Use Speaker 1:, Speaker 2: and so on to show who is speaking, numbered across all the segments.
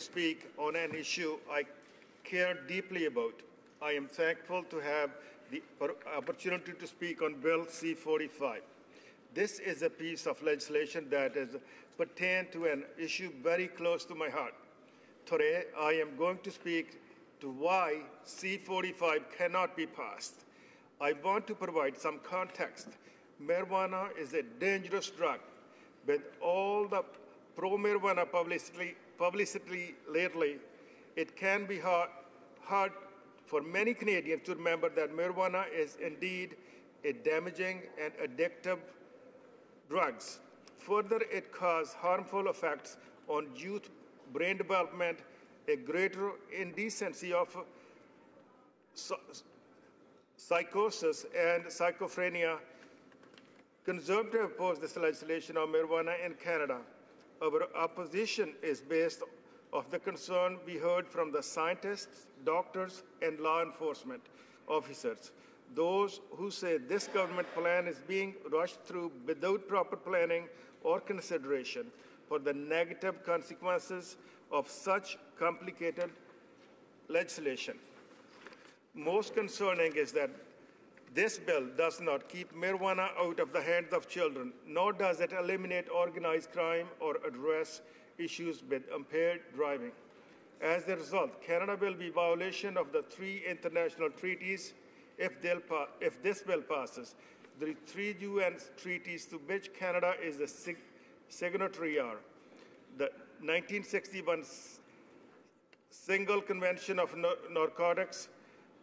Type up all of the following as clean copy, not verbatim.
Speaker 1: speak on an issue I care deeply about. I am thankful to have the opportunity to speak on Bill C-45. This is a piece of legislation that is pertain to an issue very close to my heart. Today, I am going to speak to why C-45 cannot be passed. I want to provide some context. Marijuana is a dangerous drug. With all the pro-marijuana publicity lately, it can be hard for many Canadians to remember that marijuana is indeed a damaging and addictive drug. Further, it causes harmful effects on youth brain development, a greater indecency of psychosis and schizophrenia. Conservatives oppose this legislation on marijuana in Canada. Our opposition is based on the concern we heard from the scientists, doctors, and law enforcement officers. Those who say this government plan is being rushed through without proper planning or consideration for the negative consequences of such complicated legislation. Most concerning is that this bill does not keep marijuana out of the hands of children, nor does it eliminate organized crime or address issues with impaired driving. As a result, Canada will be in violation of the 3 international treaties if this bill passes. The 3 UN treaties to which Canada is a signatory are the 1961 Single Convention of Narcotics,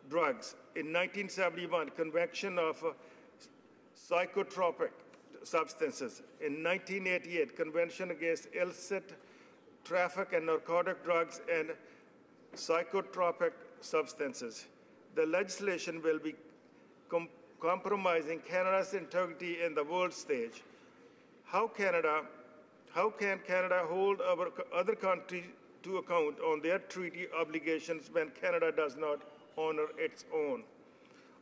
Speaker 1: Drugs, in 1971 Convention of Psychotropic Substances, in 1988 Convention Against Illicit Traffic and Narcotic Drugs and Psychotropic Substances. The legislation will be compromising Canada's integrity in the world stage. How can Canada hold other countries to account on their treaty obligations when Canada does not honor its own?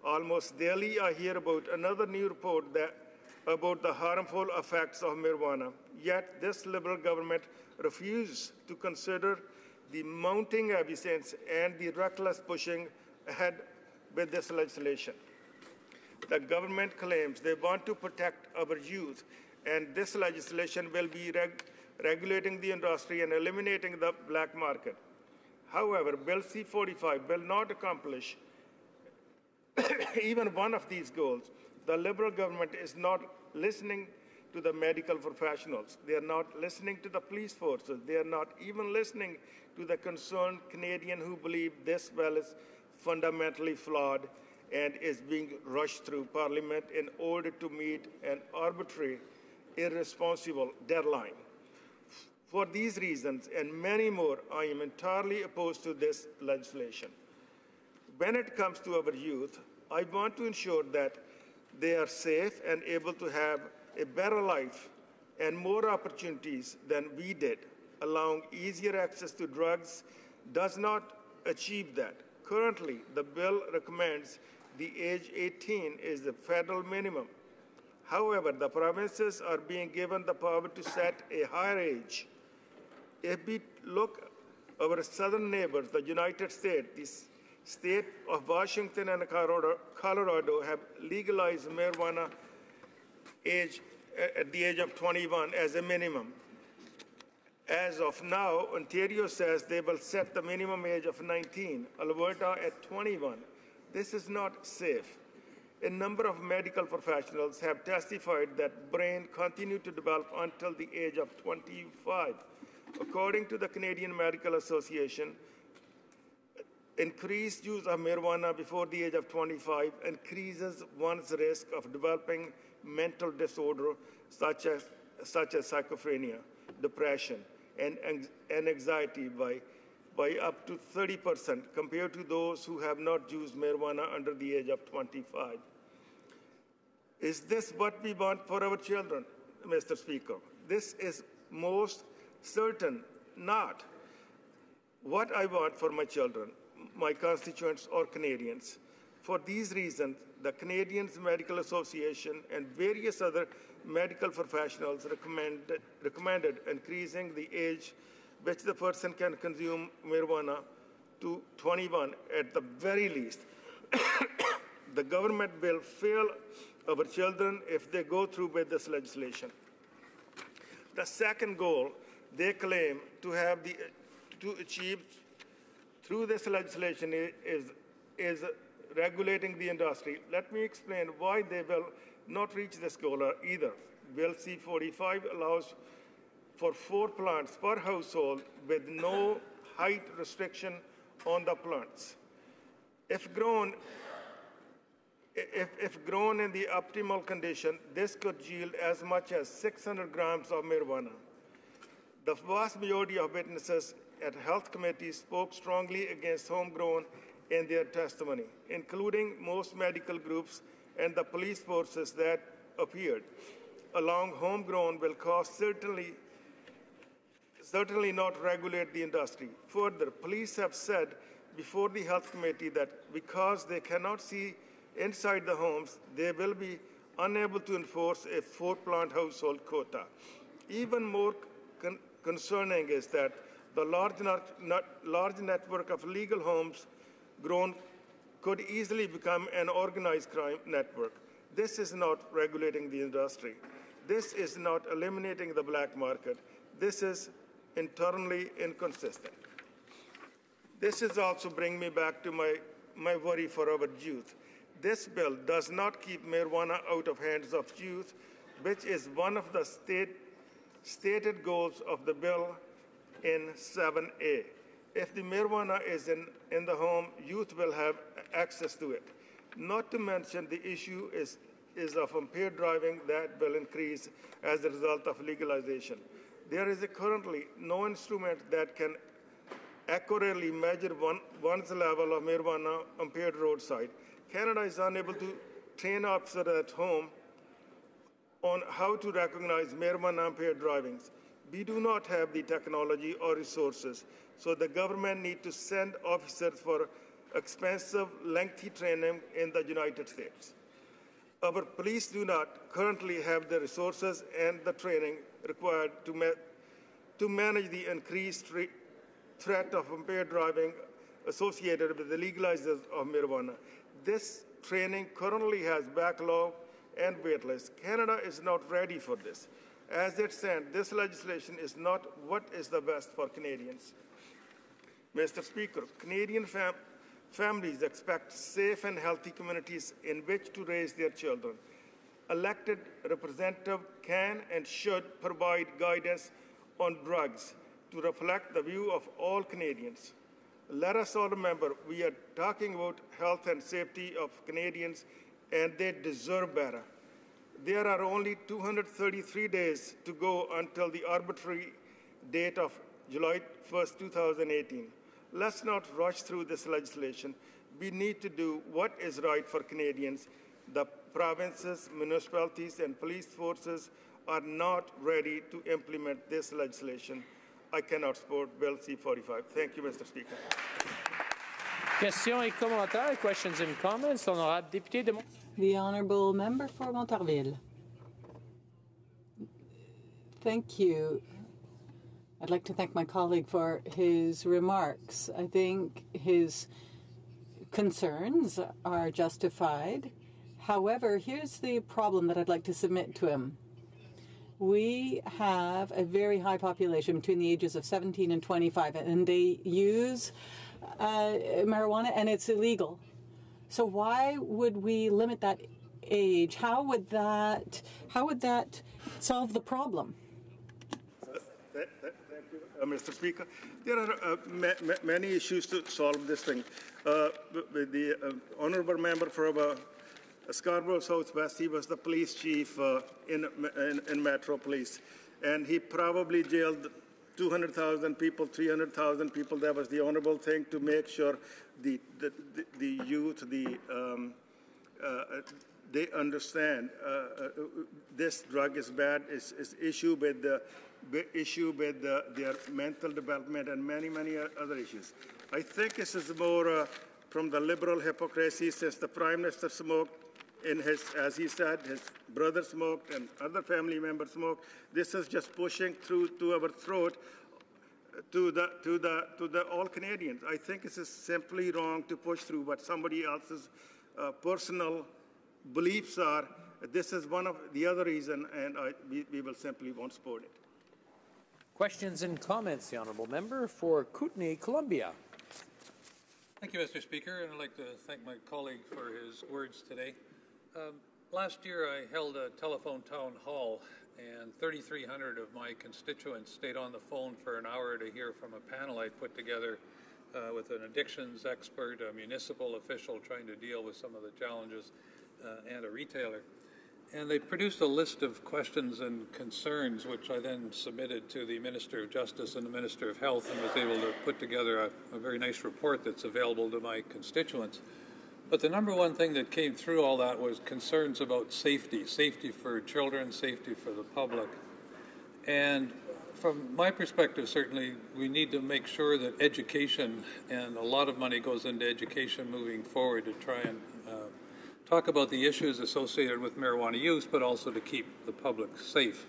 Speaker 1: Almost daily, I hear about another new report about the harmful effects of marijuana. Yet, this Liberal government refuses to consider the mounting evidence and the reckless pushing ahead with this legislation. The government claims they want to protect our youth, and this legislation will be regulating the industry and eliminating the black market. However, Bill C-45 will not accomplish even one of these goals. The Liberal government is not listening to the medical professionals. They are not listening to the police forces. They are not even listening to the concerned Canadian who believe this bill is fundamentally flawed and is being rushed through Parliament in order to meet an arbitrary, irresponsible deadline. For these reasons and many more, I am entirely opposed to this legislation. When it comes to our youth, I want to ensure that they are safe and able to have a better life and more opportunities than we did. Allowing easier access to drugs does not achieve that. Currently, the bill recommends the age 18 is the federal minimum. However, the provinces are being given the power to set a higher age. If we look at our southern neighbors, the United States, the state of Washington and Colorado have legalized marijuana at the age of 21 as a minimum. As of now, Ontario says they will set the minimum age of 19, Alberta at 21. This is not safe. A number of medical professionals have testified that brain continue to develop until the age of 25. According to the Canadian Medical Association, increased use of marijuana before the age of 25 increases one's risk of developing mental disorder such as schizophrenia, depression, and anxiety by up to 30% compared to those who have not used marijuana under the age of 25. Is this what we want for our children, Mr. Speaker? This is most certain not what I want for my children, my constituents, or Canadians. For these reasons, the Canadian Medical Association and various other medical professionals recommended increasing the age which the person can consume marijuana, to 21 at the very least. The government will fail our children if they go through with this legislation. The second goal they claim to achieve through this legislation is regulating the industry. Let me explain why they will not reach this goal either. Bill C-45 allows for 4 plants per household with no height restriction on the plants. If grown in the optimal condition, this could yield as much as 600 grams of marijuana. The vast majority of witnesses at health committees spoke strongly against homegrown in their testimony, including most medical groups and the police forces that appeared. Allowing homegrown will cause certainly not regulate the industry. Further, police have said before the health committee that because they cannot see inside the homes, they will be unable to enforce a 4-plant household quota. Even more concerning is that the large network of legal homes grown could easily become an organized crime network. This is not regulating the industry. This is not eliminating the black market. This is internally inconsistent. This is also bringing me back to my worry for our youth. This bill does not keep marijuana out of hands of youth, which is one of the stated goals of the bill in 7A. If the marijuana is in the home, youth will have access to it. Not to mention the issue is of impaired driving that will increase as a result of legalization. There is currently no instrument that can accurately measure one's level of marijuana impaired roadside. Canada is unable to train officers at home on how to recognize marijuana impaired drivings. We do not have the technology or resources, so the government needs to send officers for expensive, lengthy training in the United States. Our police do not currently have the resources and the training required to manage the increased threat of impaired driving associated with the legalization of marijuana. This training currently has backlog and waitlist. Canada is not ready for this. As it stands, this legislation is not what is the best for Canadians. Mr. Speaker, Canadian families expect safe and healthy communities in which to raise their children. Elected representatives can and should provide guidance on drugs to reflect the view of all Canadians. Let us all remember we are talking about health and safety of Canadians, and they deserve better. There are only 233 days to go until the arbitrary date of July 1st, 2018. Let's not rush through this legislation. We need to do what is right for Canadians. The provinces, municipalities, and police forces are not ready to implement this legislation. I cannot support Bill C-45. Thank you, Mr. Speaker.
Speaker 2: Questions et commentaires, questions and comments. Honorable député de
Speaker 3: The honourable member for Montarville. Thank you. I'd like to thank my colleague for his remarks. I think his concerns are justified. However, here's the problem that I'd like to submit to him. We have a very high population between the ages of 17 and 25, and they use marijuana, and it's illegal. So why would we limit that age? How would that solve the problem?
Speaker 1: Thank you, Mr. Speaker. There are many issues to solve this thing. The honourable member for Scarborough Southwest, he was the police chief in Metro Police, and he probably jailed 200,000 people, 300,000 people. That was the honourable thing to make sure the youth, they understand this drug is bad. It's issue with their mental development and many other issues. I think this is more from the liberal hypocrisy, since the Prime Minister smoked in his, as he said, his brother smoked and other family members smoked. This is just pushing through to our throat to the all Canadians. I think it is simply wrong to push through what somebody else's personal beliefs are. This is one of the other reason, and we will simply won't support it.
Speaker 2: Questions and comments, the honourable member for Kootenay, Columbia.
Speaker 4: Thank you, Mr. Speaker, and I'd like to thank my colleague for his words today. Last year I held a telephone town hall, and 3,300 of my constituents stayed on the phone for an hour to hear from a panel I put together with an addictions expert, a municipal official trying to deal with some of the challenges, and a retailer. And they produced a list of questions and concerns, which I then submitted to the Minister of Justice and the Minister of Health, and was able to put together a very nice report that's available to my constituents. But the number one thing that came through all that was concerns about safety for children, safety for the public. And from my perspective, certainly, we need to make sure that education, and a lot of money goes into education moving forward to try and talk about the issues associated with marijuana use, but also to keep the public safe.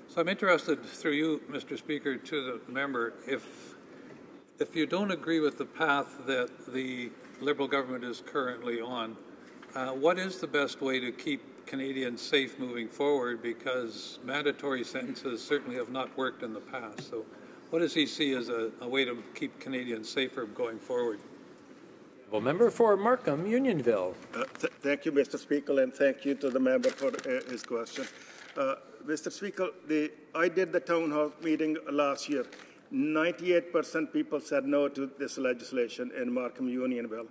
Speaker 4: So I'm interested, through you, Mr. Speaker, to the member, if you don't agree with the path that the Liberal government is currently on, what is the best way to keep Canadians safe moving forward? Because mandatory sentences certainly have not worked in the past. So what does he see as a way to keep Canadians safer going forward?
Speaker 2: Member for Markham, Unionville.
Speaker 1: Thank you, Mr. Speaker, and thank you to the member for his question. Mr. Speaker, I did the town hall meeting last year. 98% people said no to this legislation in Markham, Unionville.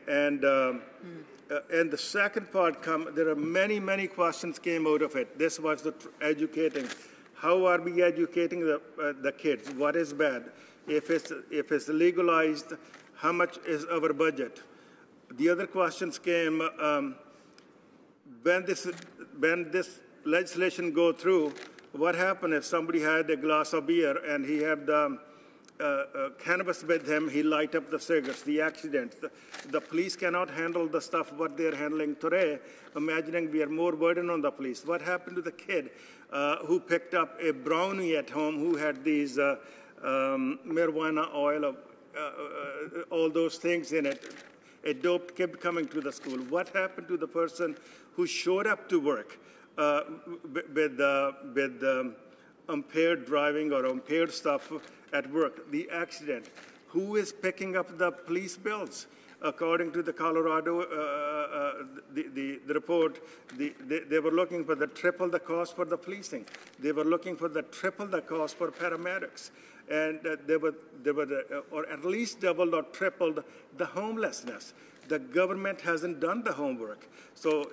Speaker 1: And the second part, there are many questions came out of it. This was the educating. How are we educating the kids? What is bad? If it's legalized, how much is our budget? The other questions came when this legislation go through. What happened if somebody had a glass of beer and he had the cannabis with him? He light up the cigarettes. The accidents. The police cannot handle the stuff what they're handling today. Imagining we are more burden on the police. What happened to the kid who picked up a brownie at home who had these marijuana oil? All those things in it. A dope kept coming to the school. What happened to the person who showed up to work with impaired driving or impaired stuff at work? The accident. Who is picking up the police bills? According to the Colorado the report, they were looking for triple the cost for the policing. They were looking for triple the cost for paramedics. And they were or at least doubled or tripled the homelessness. The government hasn't done the homework. So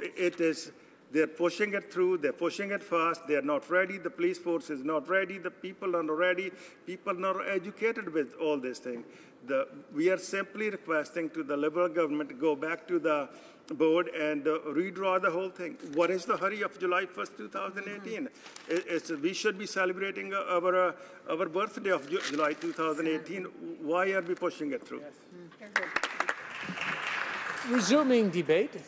Speaker 1: they're pushing it through, they're pushing it fast, they're not ready, the police force is not ready, the people are not ready, people are not educated with all these things. We are simply requesting to the Liberal government to go back to the board and redraw the whole thing. What is the hurry of July 1st, 2018? We should be celebrating our birthday of July 2018. Why are we pushing it through?
Speaker 2: Resuming debate.